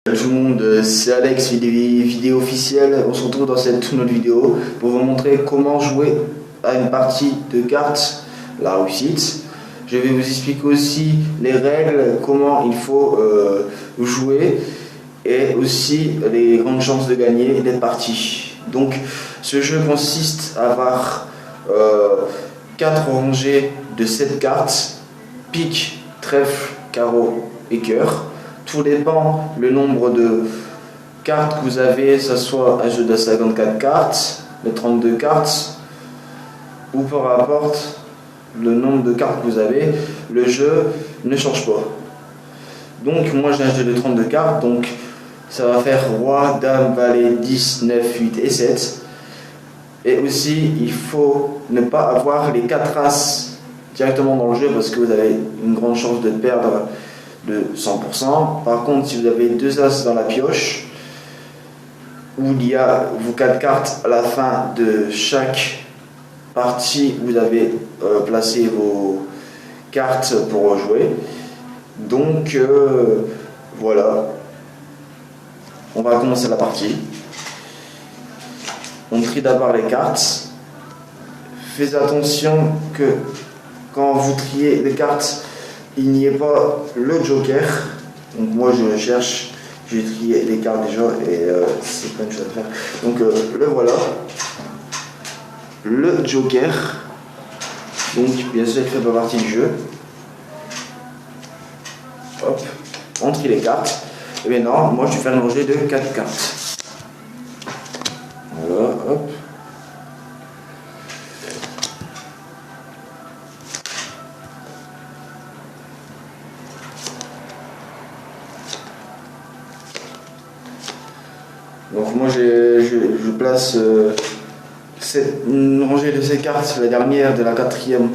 Salut tout le monde, c'est Alex, vidéo officielle. On se retrouve dans cette toute nouvelle vidéo pour vous montrer comment jouer à une partie de cartes, la réussite. Je vais vous expliquer aussi les règles, comment il faut jouer et aussi les grandes chances de gagner les parties. Donc ce jeu consiste à avoir 4 rangées de 7 cartes, pique, trèfle, carreau et cœur. Tout dépend le nombre de cartes que vous avez, que ce soit un jeu de 54 cartes, de 32 cartes, ou peu importe le nombre de cartes que vous avez, le jeu ne change pas. Donc moi j'ai un jeu de 32 cartes, donc ça va faire roi, dame, valet, 10, 9, 8 et 7. Et aussi il faut ne pas avoir les 4 as directement dans le jeu parce que vous avez une grande chance de perdre de 100%. Par contre, si vous avez 2 as dans la pioche, où il y a vos 4 cartes à la fin de chaque partie, vous avez placé vos cartes pour jouer. Donc voilà, on va commencer la partie. On trie d'abord les cartes. Faites attention que quand vous triez les cartes, il n'y ait pas le joker. Donc moi je cherche, j'ai trié les cartes déjà et c'est pas une chose à faire. Donc le voilà, le joker. Donc bien sûr il fait pas partie du jeu. Hop, on trie les cartes. Et maintenant moi je vais faire une rangée de 4 cartes. Voilà, hop. Donc moi je place une rangée de ces cartes, la dernière de la 4e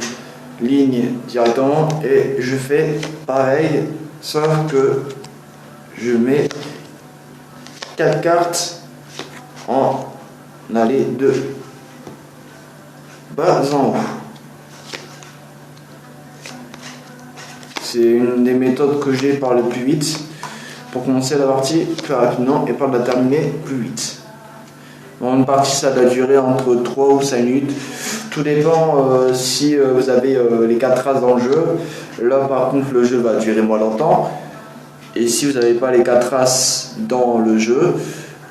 ligne directement, et je fais pareil, sauf que je mets 4 cartes en allée de bas en haut. C'est une des méthodes que j'ai par le plus vite, pour commencer la partie plus rapidement et pour la terminer plus vite. Bon, une partie ça doit durer entre 3 ou 5 minutes. Tout dépend si vous avez les 4 as dans le jeu. Là par contre le jeu va durer moins longtemps. Et si vous n'avez pas les 4 as dans le jeu,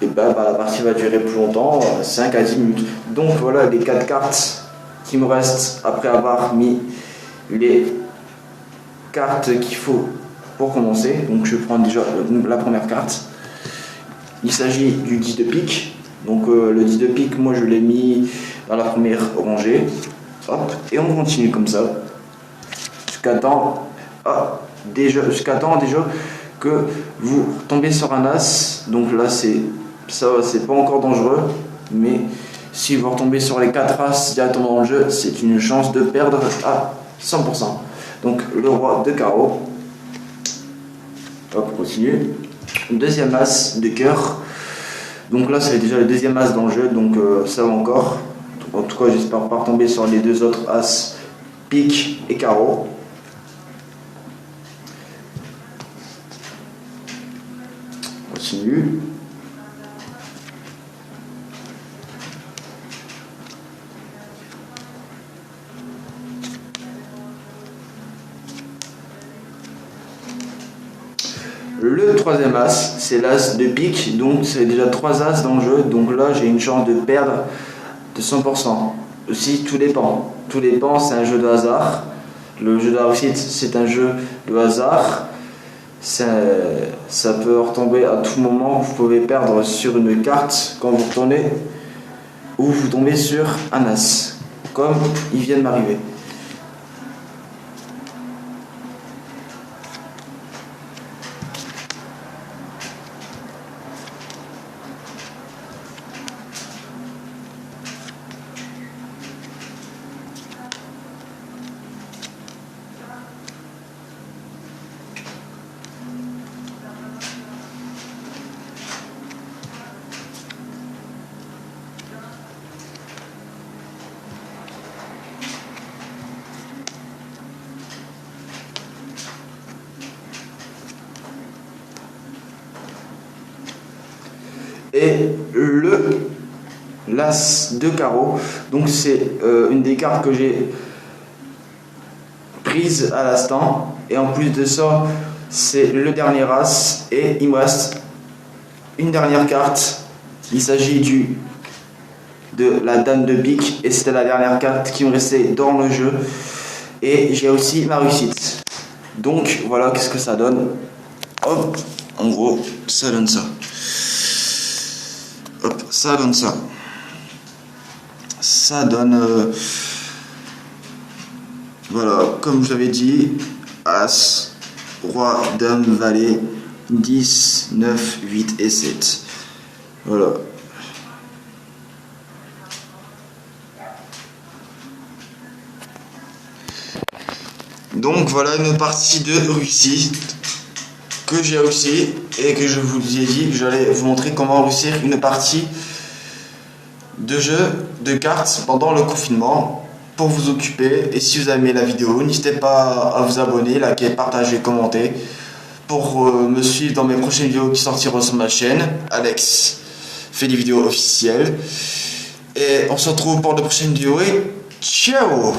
et ben, la partie va durer plus longtemps, 5 à 10 minutes. Donc voilà les 4 cartes qui me restent après avoir mis les cartes qu'il faut pour commencer. Donc je prends déjà la première carte. Il s'agit du 10 de pique. Donc le 10 de pique, moi je l'ai mis dans la première rangée. Hop, et on continue comme ça. Jusqu'à temps déjà que vous tombez sur un as. Donc là c'est pas encore dangereux. Mais si vous retombez sur les 4 as directement dans le jeu, c'est une chance de perdre à 100%. Donc le roi de carreau. Hop, on continue. Deuxième as de cœur. Donc là, c'est déjà le deuxième as dans le jeu, donc ça va encore. En tout cas, j'espère pas retomber sur les 2 autres as, pique et carreau. On continue. Le troisième as, c'est l'as de pique, donc c'est déjà 3 as dans le jeu, donc là j'ai une chance de perdre de 100%. Aussi, tout dépend, c'est un jeu de hasard. Le jeu de la réussite, c'est un jeu de hasard. Ça peut retomber à tout moment, vous pouvez perdre sur une carte quand vous retournez, ou vous tombez sur un as, comme il vient de m'arriver. et le l'as de carreau. Donc c'est une des cartes que j'ai prise à l'instant, et en plus de ça c'est le dernier as, et il me reste une dernière carte. Il s'agit de la dame de pique, et c'était la dernière carte qui me restait dans le jeu, et j'ai aussi ma réussite. Donc voilà, qu'est-ce que ça donne. Hop, en gros ça donne ça. Hop, ça donne ça. Ça donne voilà, comme je l'avais dit, as, roi, dame, valet, 10, 9, 8 et 7. Voilà. Donc voilà une partie de Russie que j'ai réussi, et que je vous ai dit que j'allais vous montrer comment réussir une partie de jeu de cartes pendant le confinement pour vous occuper. Et si vous avez aimé la vidéo, n'hésitez pas à vous abonner, liker, partager, commenter pour me suivre dans mes prochaines vidéos qui sortiront sur ma chaîne. Alex fait des vidéos officielles, et on se retrouve pour de prochaines vidéos, et ciao.